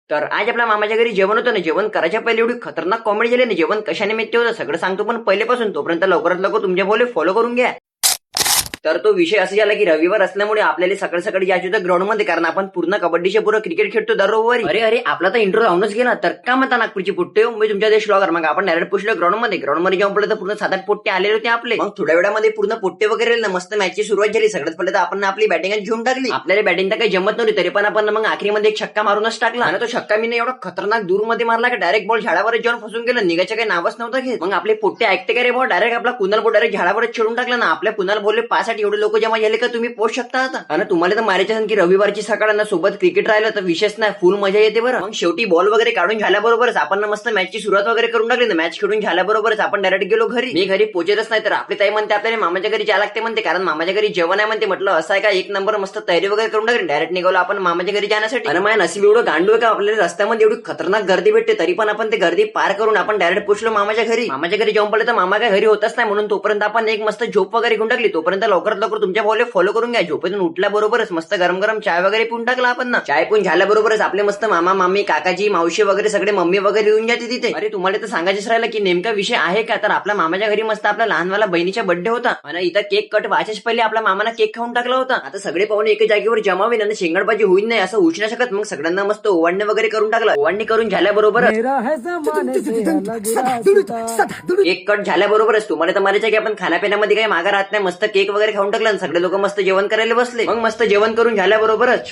तर आज आपल्या मामाच्या घरी जेवण होतं ना. जेवण करायच्या पहिले एवढी खतरनाक कॉमेडी झाली ना. जेवण कशाने मिळते होतं सगळं सांगतो, पण पहिलेपासून तोपर्यंत लवकरात लवकर तुमच्या बोले फॉलो करून घ्या. तर तो विषय असा झाला की रविवार असल्यामुळे आपल्याला सकाळी सकाळी जायचं होतं ग्राउंड मध्ये, कारण आपण पूर्ण कबड्डीचे पूर्ण क्रिकेट खेळतो दर रविवारी. अरे अरे आपला तर इंट्रो राहूनच गेला. तर का म्हणता नागपूरची पोट्टे मी तुमच्या देश लॉगर. मग आपण डायरेक्ट पुशलो ग्राउंड मध्ये जाऊन पडलं तर पूर्ण 7-8 पोट्टे आलेले होते आपले. मग थोड्या वेळामध्ये पूर्ण पोट्टे वगैरे ना मस्त मॅचची सुरुवात झाली. सगळ्यात पहिले तर आपण आपली बॅटिंग घेऊन टाकली. आपल्याला बॅटिंग तर काही जमत नव्हती, तरी पण आपण मग आखरीमध्ये एक छक्का मारूनच टाकला. आणि तो छक्का मी एवढा खतरनाक दूर मध्ये मारला की डायरेक्ट बॉल झाडावर जाऊन फसून गेलं. निघायचं काही नावच नव्हतं घेत. मग आपले पोट्टे ऐकते का रे बॉल, डायरेक्ट आपला कुणाल बॉल डायरेक्ट झाडावरच छेडून टाकला ना. आपल्या कुणाल बोलले 5-8 एवढे लोक जमा झाले का तुम्ही पोहोच शकता आता. आणि तुम्हाला तर मारायचे असेल की रविवारची सकाळ सोबत क्रिकेट राहिलं तर विशेष नाही, फुल मजा येते बरं. मग शेवटी बॉल वगैरे काढून झाल्याबरोबरच आपण मस्त मॅचची सुरुवात वगैरे करून टाकली ना. मॅच खेळून झाल्याबरोबरच आपण डायरेक्ट गेलो घरी. मी घरी पोहोचतच नाही तर आपली ताई म्हणते आपल्याला मामाच्या घरी जायला लागते म्हणते, कारण मामाच्या घरी जेवण आहे म्हणते. म्हटलं असं आहे का, एक नंबर मस्त तयारी वगैरे करून टाकली. डायरेक्ट निघालो आपण मामाच्या घरी जाण्यासाठी. आणि माझ्या नशीब एवढं गांडू आहे का आपल्याला रस्त्यामध्ये एवढी खतरनाक गर्दी भेटते, तरी पण आपण ते गर्दी पार करून आपण डायरेक्ट पोहोचलो मामाच्या घरी. मामाच्या घरी जाऊन पडले तर मामा काय घरी होतच नाही, म्हणून तोपर्यंत आपण एक मस्त झोप वगैरे घेऊन टाकली. तोपर्यंत लवकरात लवकर तुमच्या बॉल फॉलो करून घ्या. झोपेतून उठल्याबरोबरच मस्त गरम गरम चाय वगैरे पिऊन टाकला आपण ना. चाय पिऊन झाल्याबरोबरच आपले मस्त मामा मामी काकाजी मावशी वगैरे सगळे मम्मी वगैरे येऊन जाते तिथे. अरे तुम्हाला तर सांगायचंच राहिलं की नेमका विषय आहे का, तर आपल्या मामाच्या घरी मस्त आपल्या लहानवाला बहिणीचा बर्थडे होता आणि इथं केक कट व्हायच्याच पहिले आपल्या मामाना केक खाऊन टाकला होता. आता सगळे पाहुणे एका जागेवर जमा होईल आणि शेंगडबाजी होईल नाही असं होऊ नाही शकत. मग सगळ्यांना मस्त ओवाळणी वगैरे करून टाकलं. ओवाळणी करून झाल्याबरोबर केक कट झाल्याबरोबरच तुम्हाला तर मारायचं की आपण खाण्यापिण्यामध्ये काही मागा राहत नाही. मस्त केक वगैरे खाऊन टाकलं आणि सगळे लोक मस्त जेवण करायला बसले. मग मस्त जेवण करून झाल्याबरोबरच